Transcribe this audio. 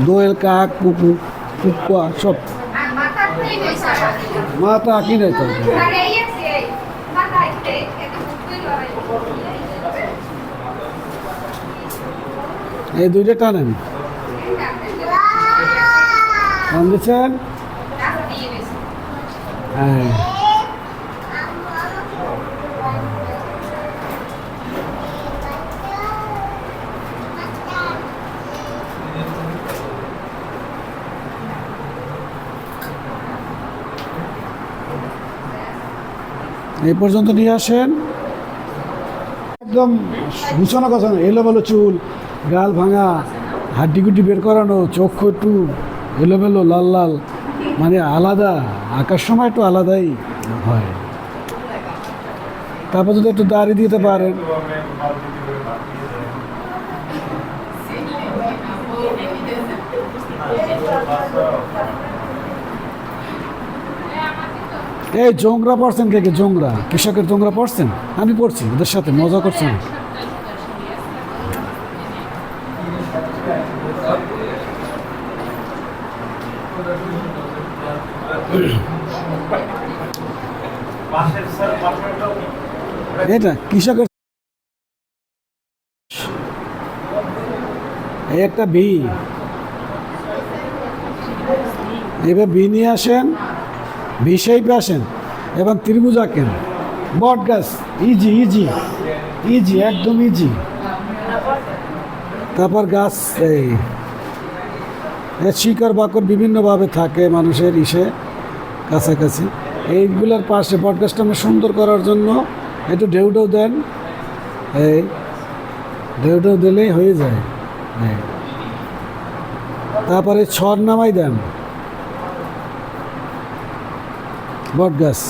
দোয়েল, কাক, কুকুর, কুকুয়া সব মাথা আঁকি নাই তো। এই দুইটা টানেন, টান দিচ্ছেন। হ্যাঁ, এই পর্যন্ত নিয়ে আসেন। একদম গুছানো গাছানো, এলোমেলো চুল, গাল ভাঙা, হাড্ডিগুড্ডি বের করানো, চক্ষু একটু এলোমেলো লাল লাল, মানে আলাদা, আঁকার সময় একটু আলাদাই হয়। তারপর যদি একটু দাড়ি দিতে পারেন। এই জোংরা পড়ছেন কে কে? জোংরা, কৃষকের জোংরা পড়ছেন? আমি পড়ছি, ওদের সাথে মজা করছেন। এটা কৃষকের এই একটা বি, এবার বি নিয়ে আসেন, ভি শেপে আসেন এবং ত্রিভুজ আঁকেন। বট গাছ, ইজি ইজি ইজি, একদম ইজি। তারপর গাছ, এই শিকড় বাকড় বিভিন্নভাবে থাকে মানুষের ইসে কাছাকাছি। এইগুলোর পাশে বট গাছটা আমরা সুন্দর করার জন্য একটু ঢেউ ঢেউ দেন। এই ঢেউ ঢেউ দিলেই হয়ে যায়। তারপরে ছড় নামাই দেন বট গাছ।